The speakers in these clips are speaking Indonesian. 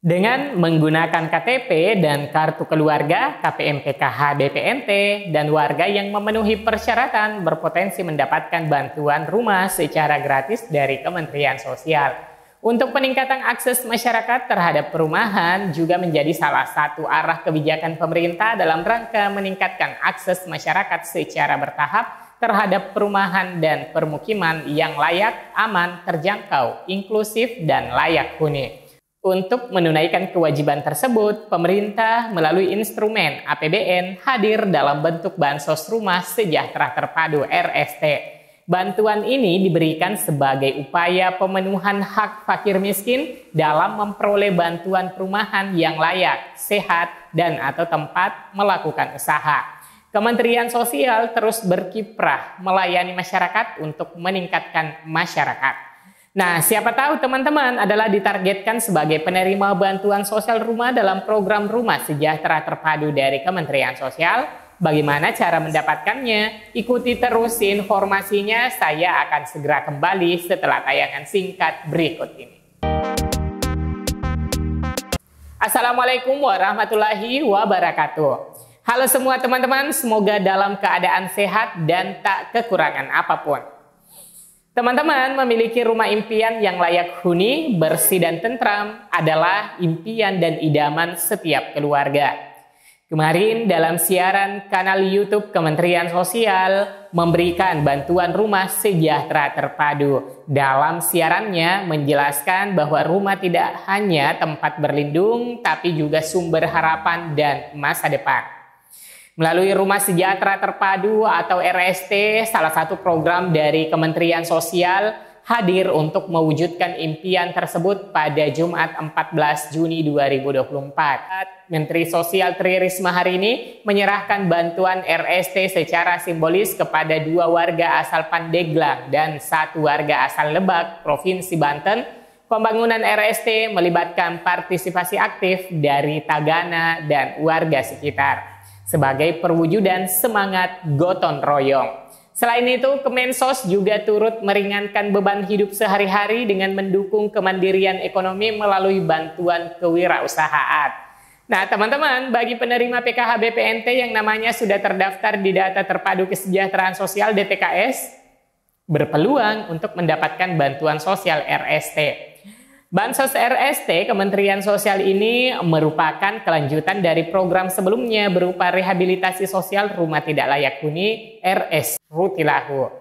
Dengan menggunakan KTP dan kartu keluarga, KPM/PKH BPNT, dan warga yang memenuhi persyaratan berpotensi mendapatkan bantuan rumah secara gratis dari Kementerian Sosial. Untuk peningkatan akses masyarakat terhadap perumahan juga menjadi salah satu arah kebijakan pemerintah dalam rangka meningkatkan akses masyarakat secara bertahap terhadap perumahan dan permukiman yang layak, aman, terjangkau, inklusif, dan layak huni. Untuk menunaikan kewajiban tersebut, pemerintah melalui instrumen APBN hadir dalam bentuk Bansos Rumah Sejahtera Terpadu RST. Bantuan ini diberikan sebagai upaya pemenuhan hak fakir miskin dalam memperoleh bantuan perumahan yang layak, sehat, dan atau tempat melakukan usaha. Kementerian Sosial terus berkiprah melayani masyarakat untuk meningkatkan masyarakat. Nah, siapa tahu teman-teman adalah ditargetkan sebagai penerima bantuan sosial rumah dalam program Rumah Sejahtera Terpadu dari Kementerian Sosial. Bagaimana cara mendapatkannya? Ikuti terus informasinya, saya akan segera kembali setelah tayangan singkat berikut ini. Assalamualaikum warahmatullahi wabarakatuh. Halo semua teman-teman, semoga dalam keadaan sehat dan tak kekurangan apapun. Teman-teman, memiliki rumah impian yang layak huni, bersih dan tentram adalah impian dan idaman setiap keluarga. Kemarin dalam siaran kanal YouTube Kementerian Sosial memberikan bantuan rumah sejahtera terpadu. Dalam siarannya menjelaskan bahwa rumah tidak hanya tempat berlindung, tapi juga sumber harapan dan masa depan. Melalui Rumah Sejahtera Terpadu atau RST, salah satu program dari Kementerian Sosial hadir untuk mewujudkan impian tersebut pada Jumat 14 Juni 2024. Menteri Sosial Tri Risma hari ini menyerahkan bantuan RST secara simbolis kepada 2 warga asal Pandeglang dan 1 warga asal Lebak, Provinsi Banten. Pembangunan RST melibatkan partisipasi aktif dari Tagana dan warga sekitar sebagai perwujudan semangat gotong royong. Selain itu, Kemensos juga turut meringankan beban hidup sehari-hari dengan mendukung kemandirian ekonomi melalui bantuan kewirausahaan. Nah, teman-teman, bagi penerima PKH BPNT yang namanya sudah terdaftar di Data Terpadu Kesejahteraan Sosial DTKS, berpeluang untuk mendapatkan bantuan sosial RST. Bansos RST Kementerian Sosial ini merupakan kelanjutan dari program sebelumnya berupa rehabilitasi sosial rumah tidak layak huni RS Rutilahu.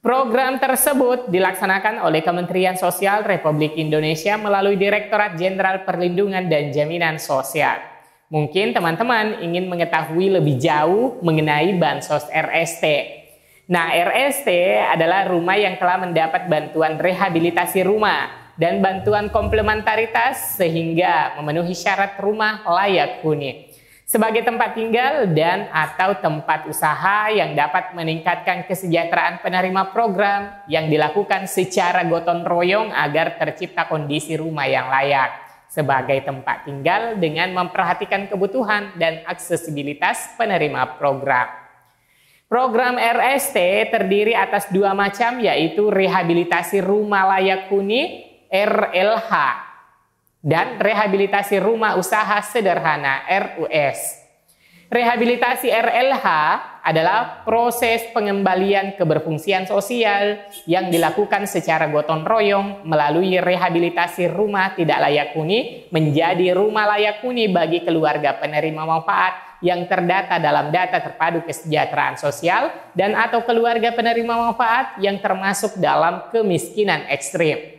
Program tersebut dilaksanakan oleh Kementerian Sosial Republik Indonesia melalui Direktorat Jenderal Perlindungan dan Jaminan Sosial. Mungkin teman-teman ingin mengetahui lebih jauh mengenai Bansos RST. Nah, RST adalah rumah yang telah mendapat bantuan rehabilitasi rumah dan bantuan komplementaritas sehingga memenuhi syarat rumah layak huni sebagai tempat tinggal dan atau tempat usaha yang dapat meningkatkan kesejahteraan penerima program yang dilakukan secara gotong royong agar tercipta kondisi rumah yang layak sebagai tempat tinggal dengan memperhatikan kebutuhan dan aksesibilitas penerima program. Program RST terdiri atas 2 macam, yaitu rehabilitasi rumah layak huni RLH dan rehabilitasi rumah usaha sederhana RUS. Rehabilitasi RLH adalah proses pengembalian keberfungsian sosial yang dilakukan secara gotong royong melalui rehabilitasi rumah tidak layak huni menjadi rumah layak huni bagi keluarga penerima manfaat yang terdata dalam Data Terpadu Kesejahteraan Sosial dan atau keluarga penerima manfaat yang termasuk dalam kemiskinan ekstrim.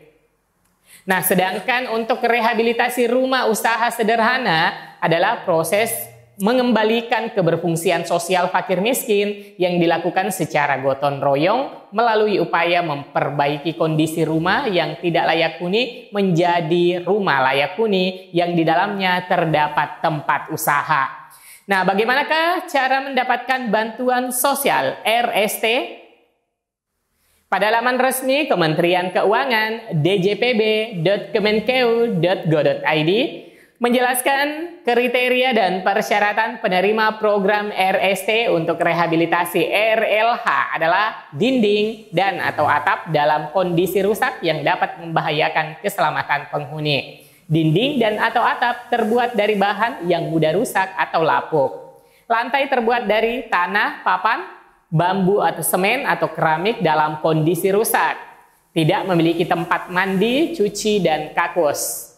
Nah, sedangkan untuk rehabilitasi rumah usaha sederhana adalah proses mengembalikan keberfungsian sosial fakir miskin yang dilakukan secara gotong royong melalui upaya memperbaiki kondisi rumah yang tidak layak huni menjadi rumah layak huni yang di dalamnya terdapat tempat usaha. Nah, bagaimanakah cara mendapatkan bantuan sosial RST? Pada laman resmi Kementerian Keuangan djpb.kemenkeu.go.id menjelaskan kriteria dan persyaratan penerima program RST untuk rehabilitasi RLH adalah dinding dan atau atap dalam kondisi rusak yang dapat membahayakan keselamatan penghuni. Dinding dan atau atap terbuat dari bahan yang mudah rusak atau lapuk. Lantai terbuat dari tanah, papan, bambu atau semen atau keramik dalam kondisi rusak. Tidak memiliki tempat mandi, cuci, dan kakus.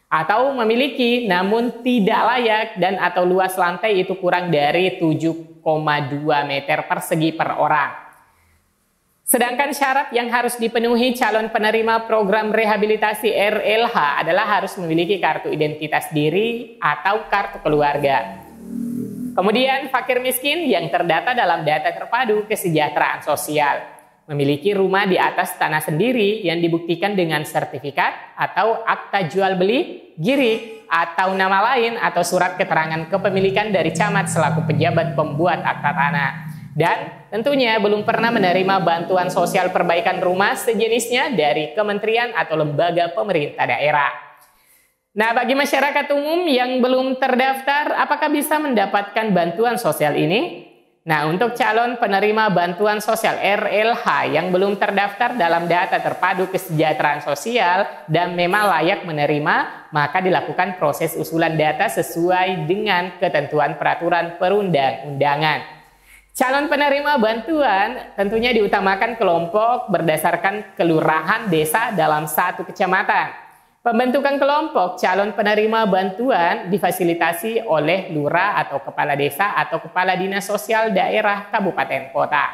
Atau memiliki namun tidak layak dan atau luas lantai itu kurang dari 7,2 meter persegi per orang. Sedangkan syarat yang harus dipenuhi calon penerima program rehabilitasi RLH adalah harus memiliki kartu identitas diri atau kartu keluarga. Kemudian fakir miskin yang terdata dalam data terpadu kesejahteraan sosial. Memiliki rumah di atas tanah sendiri yang dibuktikan dengan sertifikat atau akta jual beli, girik, atau nama lain atau surat keterangan kepemilikan dari camat selaku pejabat pembuat akta tanah. Dan tentunya belum pernah menerima bantuan sosial perbaikan rumah sejenisnya dari kementerian atau lembaga pemerintah daerah. Nah, bagi masyarakat umum yang belum terdaftar, apakah bisa mendapatkan bantuan sosial ini? Nah, untuk calon penerima bantuan sosial RLH yang belum terdaftar dalam data terpadu kesejahteraan sosial dan memang layak menerima, maka dilakukan proses usulan data sesuai dengan ketentuan peraturan perundang-undangan. Calon penerima bantuan tentunya diutamakan kelompok berdasarkan kelurahan desa dalam satu kecamatan. Pembentukan kelompok calon penerima bantuan difasilitasi oleh lurah atau kepala desa atau kepala dinas sosial daerah kabupaten kota.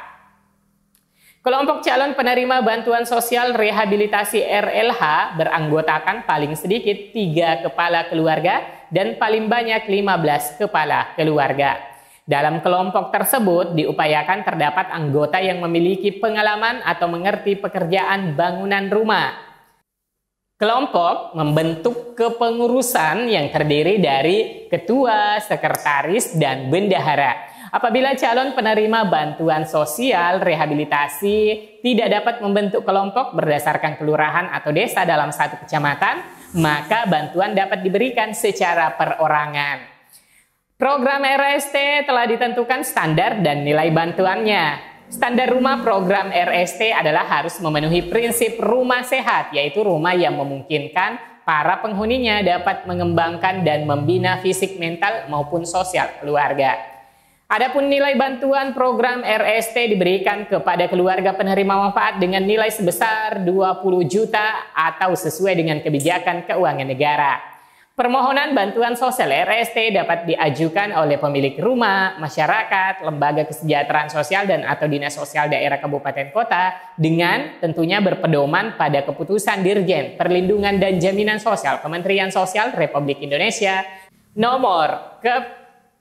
Kelompok calon penerima bantuan sosial rehabilitasi RLH beranggotakan paling sedikit 3 kepala keluarga dan paling banyak 15 kepala keluarga. Dalam kelompok tersebut diupayakan terdapat anggota yang memiliki pengalaman atau mengerti pekerjaan bangunan rumah. Kelompok membentuk kepengurusan yang terdiri dari ketua, sekretaris, dan bendahara. Apabila calon penerima bantuan sosial rehabilitasi tidak dapat membentuk kelompok berdasarkan kelurahan atau desa dalam satu kecamatan, maka bantuan dapat diberikan secara perorangan. Program RST telah ditentukan standar dan nilai bantuannya. Standar rumah program RST adalah harus memenuhi prinsip rumah sehat, yaitu rumah yang memungkinkan para penghuninya dapat mengembangkan dan membina fisik, mental, maupun sosial keluarga. Adapun nilai bantuan program RST diberikan kepada keluarga penerima manfaat dengan nilai sebesar 20 juta atau sesuai dengan kebijakan keuangan negara. Permohonan bantuan sosial RST dapat diajukan oleh pemilik rumah, masyarakat, lembaga kesejahteraan sosial dan atau dinas sosial daerah kabupaten kota dengan tentunya berpedoman pada keputusan Dirjen Perlindungan dan Jaminan Sosial Kementerian Sosial Republik Indonesia nomor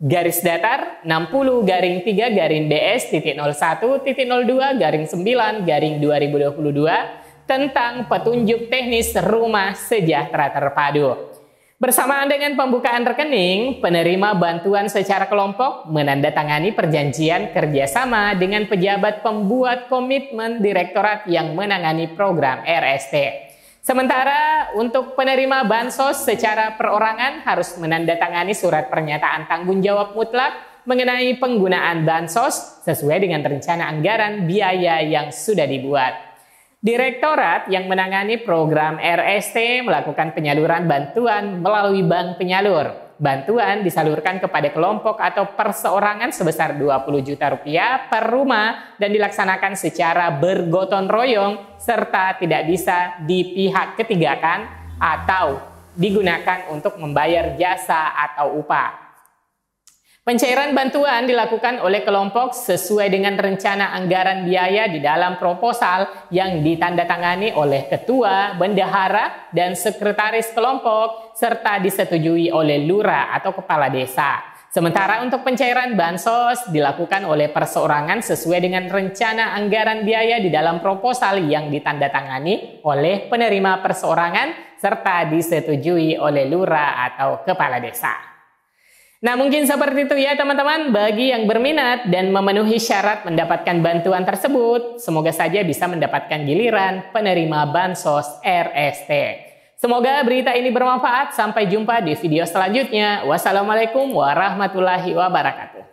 /60-3-BS.01.02-9/2022 tentang petunjuk teknis rumah sejahtera terpadu. Bersamaan dengan pembukaan rekening, penerima bantuan secara kelompok menandatangani perjanjian kerjasama dengan pejabat pembuat komitmen direktorat yang menangani program RST. Sementara untuk penerima bansos secara perorangan harus menandatangani surat pernyataan tanggung jawab mutlak mengenai penggunaan bansos sesuai dengan rencana anggaran biaya yang sudah dibuat. Direktorat yang menangani program RST melakukan penyaluran bantuan melalui bank penyalur. Bantuan disalurkan kepada kelompok atau perseorangan sebesar 20 juta rupiah per rumah dan dilaksanakan secara bergotong royong serta tidak bisa dipihak ketigakan atau digunakan untuk membayar jasa atau upah. Pencairan bantuan dilakukan oleh kelompok sesuai dengan rencana anggaran biaya di dalam proposal yang ditandatangani oleh ketua, bendahara, dan sekretaris kelompok serta disetujui oleh lurah atau kepala desa. Sementara untuk pencairan bansos dilakukan oleh perseorangan sesuai dengan rencana anggaran biaya di dalam proposal yang ditandatangani oleh penerima perseorangan serta disetujui oleh lurah atau kepala desa. Nah, mungkin seperti itu ya teman-teman. Bagi yang berminat dan memenuhi syarat mendapatkan bantuan tersebut, semoga saja bisa mendapatkan giliran penerima bansos RST. Semoga berita ini bermanfaat. Sampai jumpa di video selanjutnya. Wassalamualaikum warahmatullahi wabarakatuh.